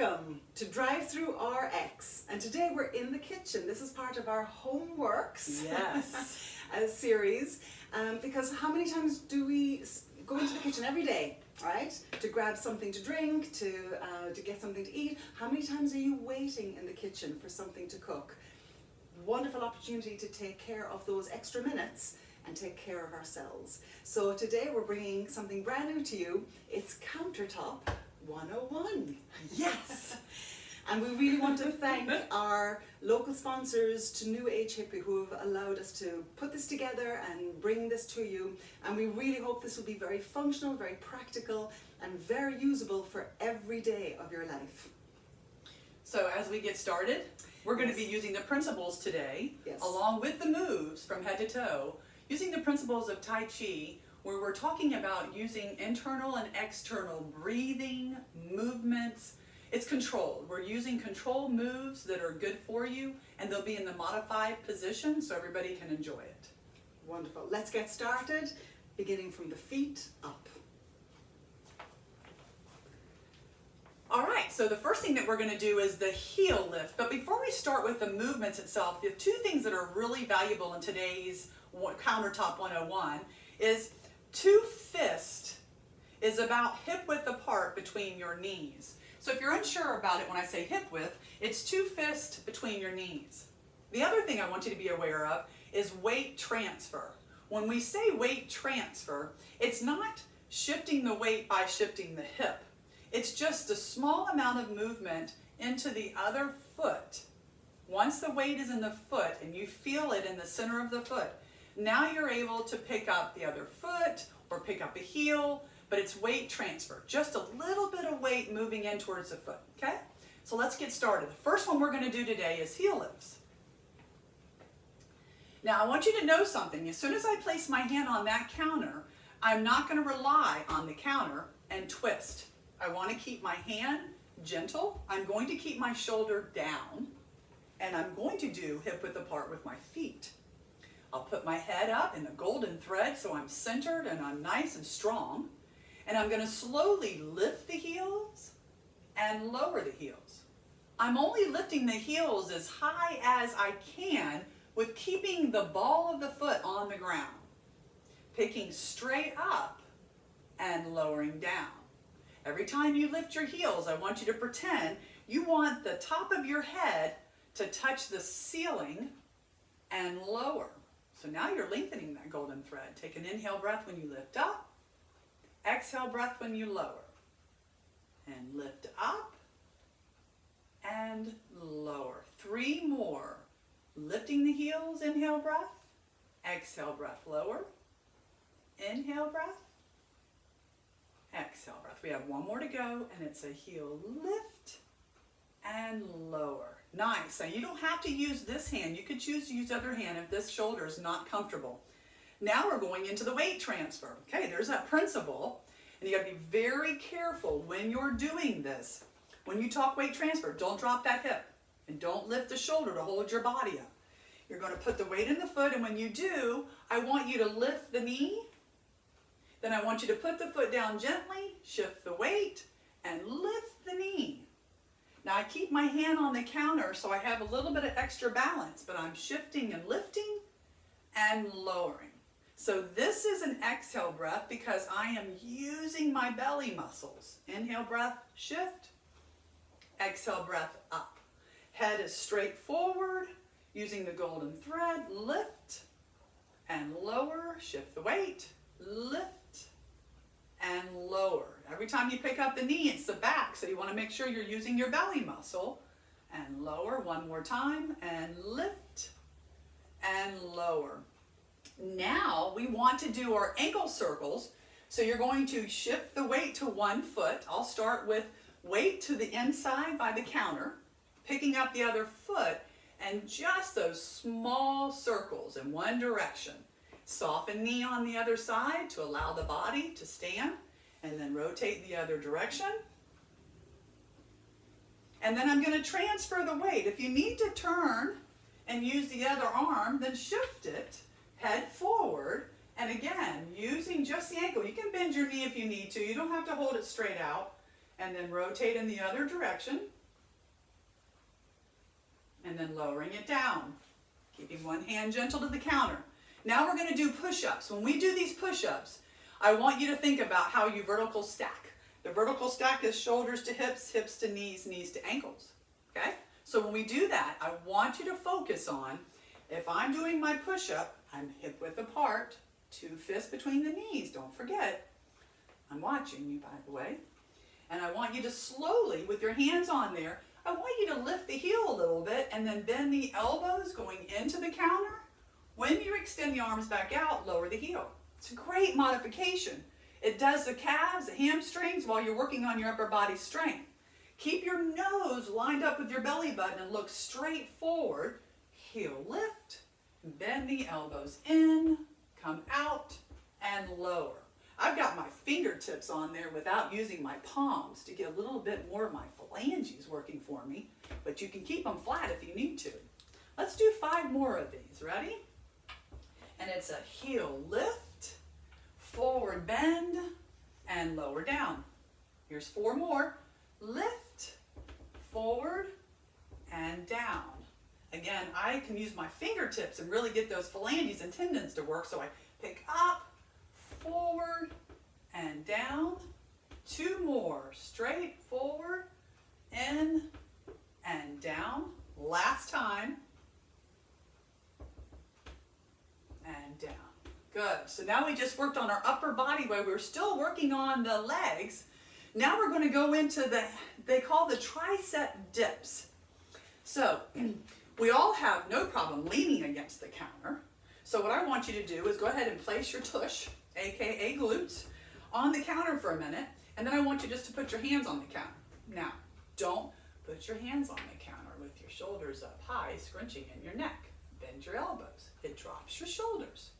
Welcome to Drive-Thru RX, and today we're in the kitchen. This is part of our Homeworks series, because how many times do we go into the kitchen every day, right? To grab something to drink, to get something to eat. How many times are you waiting in the kitchen for something to cook? Wonderful opportunity to take care of those extra minutes and take care of ourselves. So today we're bringing something brand new to you. It's Countertop 101. Yes! And we really want to thank our local sponsors to New Age Hippie who have allowed us to put this together and bring this to you. And we really hope this will be very functional, very practical, and very usable for every day of your life. So as we get started, we're going to be using the principles today, along with the moves from head to toe, using the principles of Tai Chi, where we're talking about using internal and external breathing, movements. It's controlled. We're using control moves that are good for you, and they'll be in the modified position so everybody can enjoy it. Wonderful. Let's get started, beginning from the feet up. All right, so the first thing that we're going to do is the heel lift. But before we start with the movements itself, the two things that are really valuable in today's Countertop 101 is two fists is about hip width apart between your knees. So if you're unsure about it when I say hip width, it's two fists between your knees. The other thing I want you to be aware of is weight transfer. When we say weight transfer, it's not shifting the weight by shifting the hip. It's just a small amount of movement into the other foot. Once the weight is in the foot and you feel it in the center of the foot, now you're able to pick up the other foot or pick up a heel, but it's weight transfer. Just a little bit of weight moving in towards the foot, okay? So let's get started. The first one we're going to do today is heel lifts. Now I want you to know something. As soon as I place my hand on that counter, I'm not going to rely on the counter and twist. I want to keep my hand gentle. I'm going to keep my shoulder down, and I'm going to do hip width apart with my feet. I'll put my head up in the golden thread so I'm centered and I'm nice and strong. And I'm going to slowly lift the heels and lower the heels. I'm only lifting the heels as high as I can with keeping the ball of the foot on the ground. Picking straight up and lowering down. Every time you lift your heels, I want you to pretend you want the top of your head to touch the ceiling and lower. So now you're lengthening that golden thread. Take an inhale breath when you lift up. Exhale breath when you lower. And lift up and lower. 3 more. Lifting the heels, inhale breath. Exhale breath, lower. Inhale breath. Exhale breath. We have 1 more to go, and it's a heel lift and lower. Nice. Now you don't have to use this hand. You could choose to use the other hand if this shoulder is not comfortable. Now we're going into the weight transfer. Okay, there's that principle, and you got to be very careful when you're doing this. When you talk weight transfer, don't drop that hip, and don't lift the shoulder to hold your body up. You're going to put the weight in the foot, and when you do, I want you to lift the knee. Then I want you to put the foot down gently, shift the weight, and lift the knee. Now I keep my hand on the counter so I have a little bit of extra balance, but I'm shifting and lifting and lowering. So this is an exhale breath because I am using my belly muscles. Inhale breath, shift. Exhale breath, up. Head is straight forward, using the golden thread, lift and lower, shift the weight, lift and lower. Every time you pick up the knee, it's the back, so you want to make sure you're using your belly muscle. And lower 1 more time, and lift and lower. Now we want to do our ankle circles, so you're going to shift the weight to 1 foot. I'll start with weight to the inside by the counter, picking up the other foot, and just those small circles in 1 direction. Soften knee on the other side to allow the body to stand, and then rotate the other direction. And then I'm going to transfer the weight. If you need to turn and use the other arm, then shift it, head forward, and again, using just the ankle. You can bend your knee if you need to. You don't have to hold it straight out. and then rotate in the other direction, and then lowering it down, keeping one hand gentle to the counter. Now we're going to do push-ups. When we do these push-ups, I want you to think about how you vertical stack. The vertical stack is shoulders to hips, hips to knees, knees to ankles. Okay? So when we do that, I want you to focus on, if I'm doing my push-up, I'm hip width apart, 2 fists between the knees. Don't forget, I'm watching you, by the way. And I want you to slowly, with your hands on there, I want you to lift the heel a little bit and then bend the elbows going into the counter. When you extend the arms back out, lower the heel. It's a great modification. It does the calves, the hamstrings, while you're working on your upper body strength. Keep your nose lined up with your belly button and look straight forward. Heel lift, bend the elbows in, come out, and lower. I've got my fingertips on there without using my palms to get a little bit more of my phalanges working for me, but you can keep them flat if you need to. Let's do 5 more of these. Ready? And it's a heel lift, forward bend, and lower down. Here's 4 more. Lift, forward, and down. Again, I can use my fingertips and really get those phalanges and tendons to work, so I pick up, forward, and down. 2 more. Straight, forward, in, and down. Last time. And down. Good. So now we just worked on our upper body weight. We're still working on the legs. Now we're going to go into they call the tricep dips. So we all have no problem leaning against the counter. So what I want you to do is go ahead and place your tush, aka glutes, on the counter for a minute, and then I want you just to put your hands on the counter. Now, don't put your hands on the counter with your shoulders up high, scrunching in your neck. Bend your elbows. It drops your shoulders.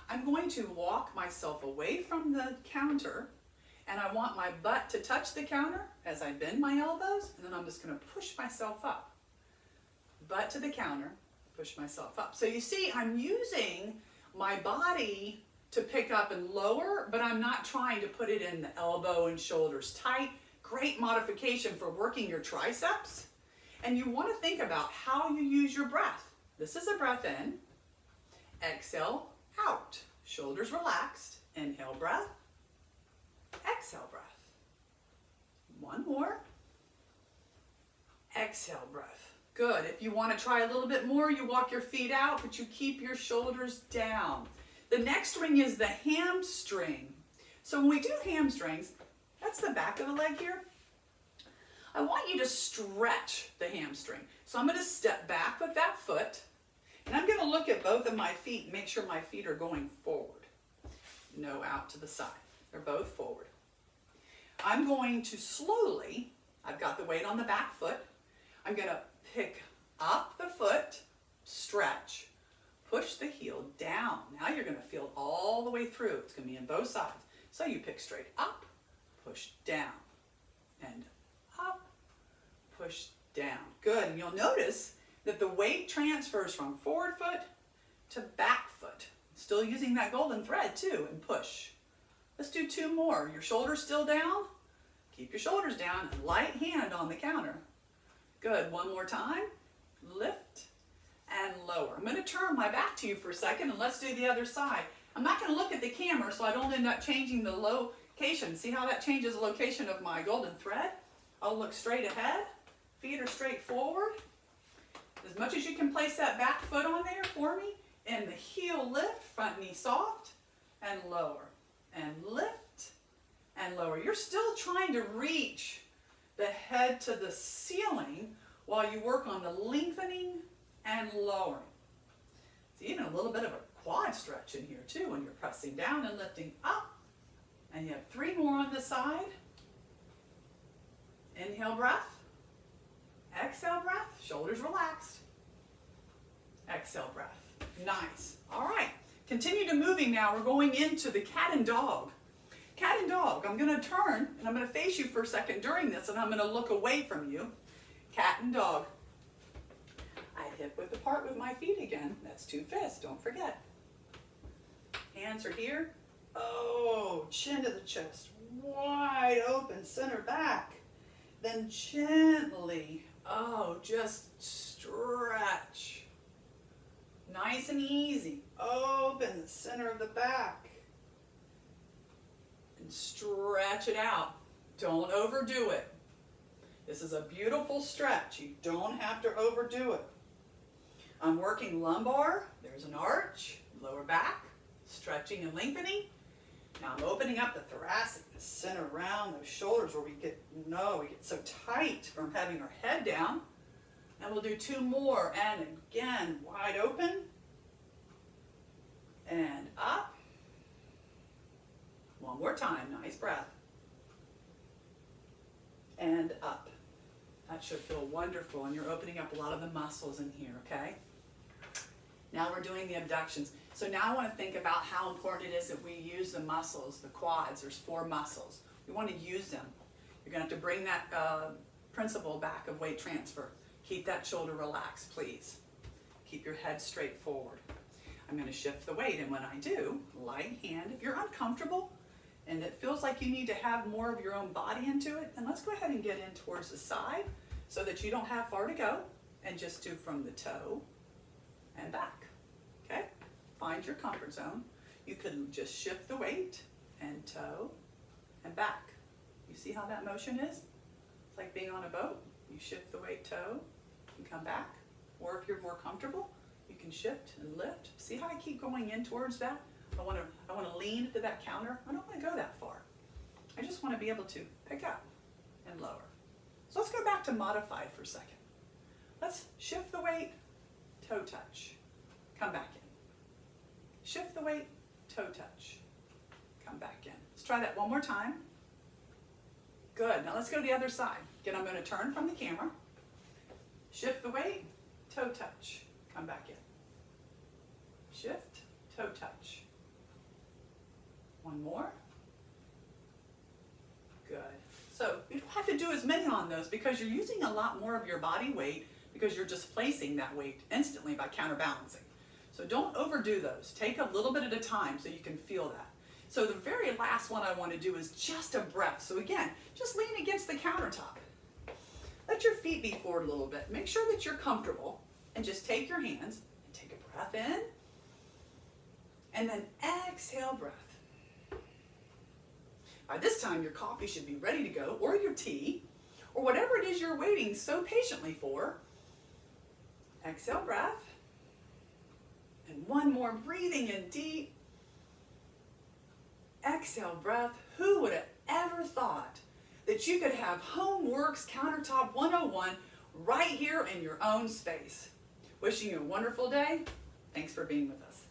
I'm going to walk myself away from the counter, and I want my butt to touch the counter as I bend my elbows, and then I'm just going to push myself up. Butt to the counter, push myself up. So you see, I'm using my body to pick up and lower, but I'm not trying to put it in the elbow and shoulders tight. Great modification for working your triceps. And you want to think about how you use your breath. This is a breath in. Exhale, out. Shoulders relaxed. Inhale, breath. Exhale, breath. 1 more. Exhale, breath. Good. If you want to try a little bit more, you walk your feet out, but you keep your shoulders down. The next ring is the hamstring. So when we do hamstrings, that's the back of the leg here. I want you to stretch the hamstring. So I'm going to step back with that foot, and I'm going to look at both of my feet and make sure my feet are going forward. No out to the side. They're both forward. I'm going to slowly, I've got the weight on the back foot, I'm going to pick up the foot, stretch, push the heel down. Now you're going to feel all the way through. It's going to be on both sides. So you pick straight up, push down, and up, push down. Good. And you'll notice that the weight transfers from forward foot to back foot. Still using that golden thread too, and push. Let's do 2 more. Your shoulders still down? Keep your shoulders down and light hand on the counter. Good. 1 more time. Lift and lower. I'm going to turn my back to you for a second, and let's do the other side. I'm not going to look at the camera so I don't end up changing the location. See how that changes the location of my golden thread? I'll look straight ahead. Feet are straight forward. As much as you can place that back foot on there for me, and the heel lift, front knee soft, and lower, and lift, and lower. You're still trying to reach the head to the ceiling while you work on the lengthening and lowering. It's even a little bit of a quad stretch in here too when you're pressing down and lifting up. And you have 3 more on the side. Inhale, breath. Exhale, breath. Shoulders relaxed. Exhale, breath. Nice. All right. Continue to moving now. We're going into the cat and dog. Cat and dog. I'm going to turn and I'm going to face you for a second during this, and I'm going to look away from you. Cat and dog. I hip width apart with my feet again. That's 2 fists. Don't forget. Hands are here. Oh, chin to the chest. Wide open, center back. then gently, oh, just stretch. Nice and easy. Open the center of the back. And stretch it out. Don't overdo it. This is a beautiful stretch. You don't have to overdo it. I'm working lumbar. There's an arch. Lower back. Stretching and lengthening. Now I'm opening up the thoracic, the center around those shoulders where we get so tight from having our head down. And we'll do 2 more. And again, wide open. And up. One more time. Nice breath. And up. That should feel wonderful. And you're opening up a lot of the muscles in here, okay? Now we're doing the abductions. So now I want to think about how important it is that we use the muscles, the quads. There's 4 muscles. We want to use them. You're going to have to bring that principle back of weight transfer. Keep that shoulder relaxed, please. Keep your head straight forward. I'm going to shift the weight, and when I do, light hand. If you're uncomfortable and it feels like you need to have more of your own body into it, then let's go ahead and get in towards the side so that you don't have far to go, and just do from the toe and back. Okay? Find your comfort zone. You could just shift the weight and toe and back. You see how that motion is? It's like being on a boat. You shift the weight, toe, and come back. Or if you're more comfortable, you can shift and lift. See how I keep going in towards that? I want to lean to that counter. I don't want to go that far. I just want to be able to pick up and lower. So let's go back to modified for a second. Let's shift the weight, toe touch, come back in. Shift the weight, toe touch, come back in. Let's try that one more time. Good. Now let's go to the other side. Again, I'm going to turn from the camera. Shift the weight, toe touch, come back in. Shift, toe touch. One more. Good. So you don't have to do as many on those because you're using a lot more of your body weight because you're displacing that weight instantly by counterbalancing. So don't overdo those. Take a little bit at a time so you can feel that. So the very last one I want to do is just a breath. So again, just lean against the countertop. Let your feet be forward a little bit. Make sure that you're comfortable and just take your hands and take a breath in and then exhale breath. By this time, your coffee should be ready to go, or your tea, or whatever it is you're waiting so patiently for. Exhale breath. And one more, breathing in deep. Exhale breath. Who would have ever thought that you could have Homeworks Countertop 101 right here in your own space? Wishing you a wonderful day. Thanks for being with us.